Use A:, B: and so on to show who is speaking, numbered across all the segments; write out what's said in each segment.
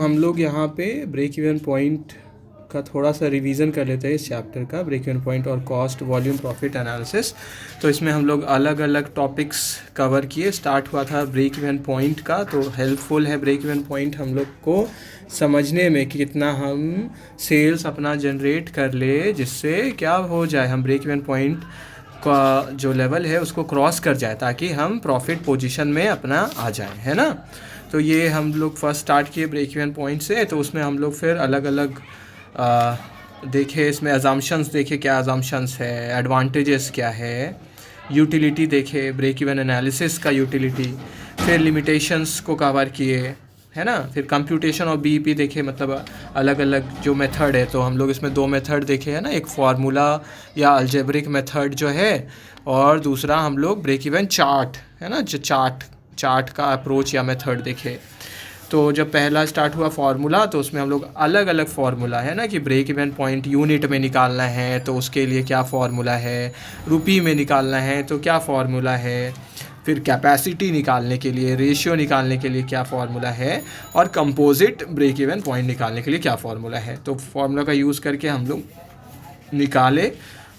A: हम लोग यहाँ पे ब्रेक इवन पॉइंट का थोड़ा सा रिवीजन कर लेते हैं इस चैप्टर का, ब्रेक इवन पॉइंट और कॉस्ट वॉल्यूम प्रॉफिट एनालिसिस। तो इसमें हम लोग अलग अलग टॉपिक्स कवर किए। स्टार्ट हुआ था ब्रेक इवन पॉइंट का, तो हेल्पफुल है ब्रेक इवन पॉइंट हम लोग को समझने में कि कितना हम सेल्स अपना जनरेट कर ले, जिससे क्या हो जाए, हम ब्रेक इवन पॉइंट का जो लेवल है उसको क्रॉस कर जाए, ताकि हम प्रॉफिट पोजीशन में अपना आ जाए, है ना। तो ये हम लोग फर्स्ट स्टार्ट किए ब्रेक इवन पॉइंट से। तो उसमें हम लोग फिर अलग अलग देखे, इसमें अजम्पशंस देखे, क्या अजम्पशंस है, एडवांटेजेस क्या है, यूटिलिटी देखे, ब्रेक इवन एनालिसिस का यूटिलिटी, फिर लिमिटेशंस को कवर किए, है ना। फिर कंप्यूटेशन और बीईपी देखे, मतलब अलग अलग जो मेथड है। तो हम लोग इसमें दो मेथड देखे हैं ना, एक फार्मूला या अलजेब्रिक मेथड जो है, और दूसरा हम लोग ब्रेक इवन चार्ट, है ना, जो चार्ट का अप्रोच या मेथड देखे। तो जब पहला स्टार्ट हुआ फार्मूला, तो उसमें हम लोग अलग अलग फार्मूला है ना, कि ब्रेक इवन पॉइंट यूनिट में निकालना है तो उसके लिए क्या फार्मूला है, रुपी में निकालना है तो क्या फार्मूला है, फिर कैपेसिटी निकालने के लिए, रेशियो निकालने के लिए क्या फार्मूला है, और कंपोजिट ब्रेक इवन पॉइंट निकालने के लिए क्या फार्मूला है। तो फार्मूला का यूज़ करके हम लोग निकाले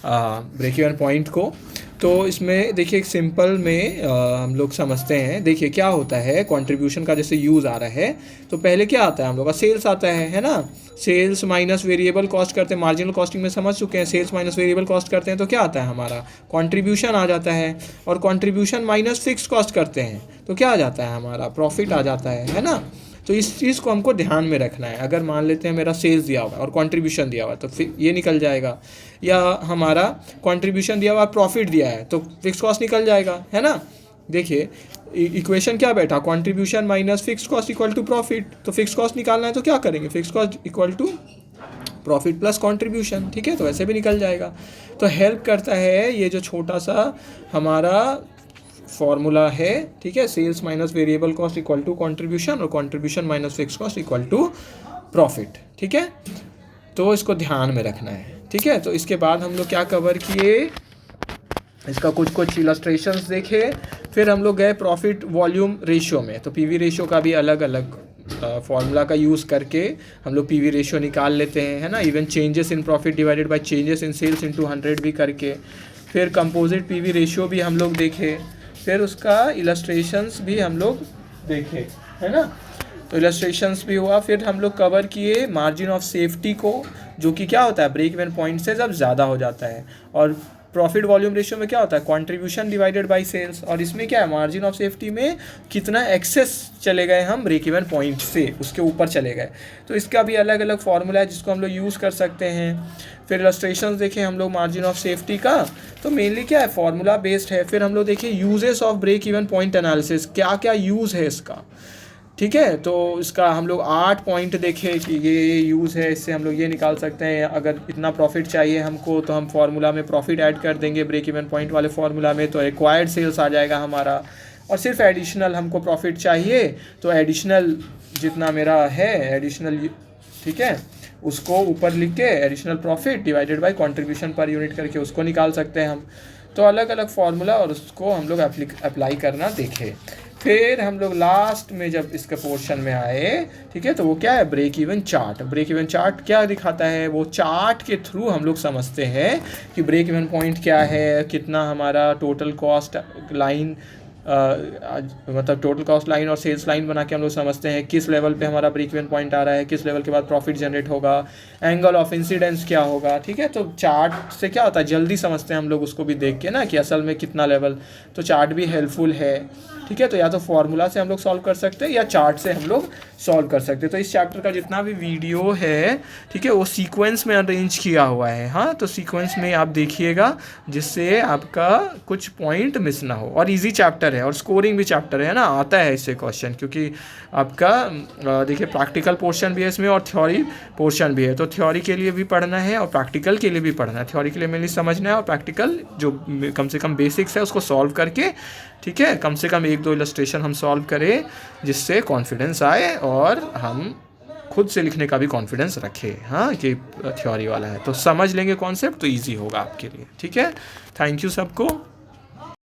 A: ब्रेक इवन पॉइंट को। तो इसमें देखिए एक सिंपल में हम लोग समझते हैं। देखिए क्या होता है, कंट्रीब्यूशन का जैसे यूज़ आ रहा है, तो पहले क्या आता है हम लोग का, सेल्स आता है ना। सेल्स माइनस वेरिएबल कॉस्ट करते हैं, मार्जिनल कॉस्टिंग में समझ चुके हैं। सेल्स माइनस वेरिएबल कॉस्ट करते हैं तो क्या आता है हमारा, कंट्रीब्यूशन आ जाता है। और कंट्रीब्यूशन माइनस फिक्स कॉस्ट करते हैं तो क्या आ जाता है हमारा, प्रॉफिट आ जाता है ना। तो इस चीज़ को हमको ध्यान में रखना है। अगर मान लेते हैं मेरा सेल्स दिया हुआ और कंट्रीब्यूशन दिया हुआ, तो फिर ये निकल जाएगा, या हमारा कंट्रीब्यूशन दिया हुआ, प्रॉफिट दिया है, तो फिक्स कॉस्ट निकल जाएगा, है ना। देखिए इक्वेशन क्या बैठा, contribution minus fix cost equal to profit. तो फिक्स कॉस्ट निकालना है तो क्या करेंगे, fix cost equal to profit plus contribution, ठीक है। तो ऐसे भी निकल जाएगा। तो हेल्प करता है ये जो छोटा सा हमारा फॉर्मूला है, ठीक है। Sales minus variable cost equal to contribution, और contribution minus fix cost equal to profit, ठीक है। तो इसको ध्यान में रखना है, ठीक है। तो इसके बाद हम लोग क्या कवर किए, इसका कुछ इलस्ट्रेशंस देखे। फिर हम लोग गए प्रॉफिट वॉल्यूम रेशियो में। तो पीवी रेशियो का भी अलग अलग फॉर्मूला का यूज़ करके हम लोग पीवी रेशियो निकाल लेते हैं, है ना। Even changes in profit divided by changes in sales into 100 भी करके। फिर कंपोजिट पीवी रेशियो भी हम लोग देखे। फिर उसका इलस्ट्रेशंस भी हम लोग देखे, है ना। तो इलस्ट्रेशंस भी हुआ। फिर हम लोग कवर किए मार्जिन ऑफ सेफ्टी को, जो कि क्या होता है, ब्रेक इवन पॉइंट से जब ज़्यादा हो जाता है। और प्रॉफिट वॉल्यूम रेशियो में क्या होता है, कंट्रीब्यूशन डिवाइडेड बाय सेल्स। और इसमें क्या है, मार्जिन ऑफ सेफ्टी में कितना एक्सेस चले गए हम ब्रेक इवन पॉइंट से, उसके ऊपर चले गए। तो इसका भी अलग अलग फार्मूला है जिसको हम लोग यूज़ कर सकते हैं। फिर इलस्ट्रेशंस देखें हम लोग मार्जिन ऑफ सेफ्टी का, तो मेनली क्या है, फार्मूला बेस्ड है। फिर हम लोग देखें uses of break even point analysis, क्या क्या यूज़ है इसका, ठीक है। तो इसका हम लोग 8 पॉइंट देखे कि ये यूज़ है, इससे हम लोग ये निकाल सकते हैं। अगर इतना प्रॉफिट चाहिए हमको तो हम फार्मूला में प्रॉफिट ऐड कर देंगे ब्रेक इवन पॉइंट वाले फार्मूला में, तो एक्वायर्ड सेल्स आ जाएगा हमारा। और सिर्फ एडिशनल हमको प्रॉफिट चाहिए तो एडिशनल जितना मेरा है एडिशनल, ठीक है, उसको ऊपर लिख के additional profit divided by contribution per unit करके उसको निकाल सकते हैं हम। तो अलग अलग फार्मूला और उसको हम लोग अप्लाई करना देखे। फिर हम लोग लास्ट में जब इसके पोर्शन में आए, ठीक है, तो वो क्या है, break even chart. Break even chart क्या दिखाता है, वो चार्ट के थ्रू हम लोग समझते हैं कि ब्रेक इवन पॉइंट क्या है, कितना हमारा टोटल कॉस्ट लाइन, मतलब टोटल कॉस्ट लाइन और सेल्स लाइन बना के हम लोग समझते हैं किस लेवल पे हमारा ब्रेक इवन पॉइंट आ रहा है, किस लेवल के बाद प्रॉफिट जनरेट होगा, एंगल ऑफ इंसिडेंस क्या होगा, ठीक है। तो चार्ट से क्या होता है, जल्दी समझते हैं हम लोग उसको भी देख के ना, कि असल में कितना लेवल। तो चार्ट भी हेल्पफुल है, ठीक है। तो या तो फार्मूला से हम लोग सॉल्व कर सकते हैं या चार्ट से हम लोग सॉल्व कर सकते हैं। तो इस चैप्टर का जितना भी वीडियो है, ठीक है, वो सीक्वेंस में अरेंज किया हुआ है। हाँ, तो सीक्वेंस में आप देखिएगा जिससे आपका कुछ पॉइंट मिस ना हो। और इजी चैप्टर है और स्कोरिंग भी चैप्टर है ना, आता है इससे क्वेश्चन, क्योंकि आपका देखिए प्रैक्टिकल पोर्शन भी है इसमें और थ्योरी पोर्शन भी है। तो थ्योरी के लिए भी पढ़ना है और प्रैक्टिकल के लिए भी पढ़ना है। थ्योरी के लिए मेनली समझना है और प्रैक्टिकल जो कम से कम बेसिक्स है उसको सॉल्व करके, ठीक है, कम से कम 1-2 इलस्ट्रेशन हम सॉल्व करें जिससे कॉन्फिडेंस आए और हम खुद से लिखने का भी कॉन्फिडेंस रखें। हाँ, कि थ्योरी वाला है तो समझ लेंगे कॉन्सेप्ट तो ईजी होगा आपके लिए, ठीक है। थैंक यू सबको।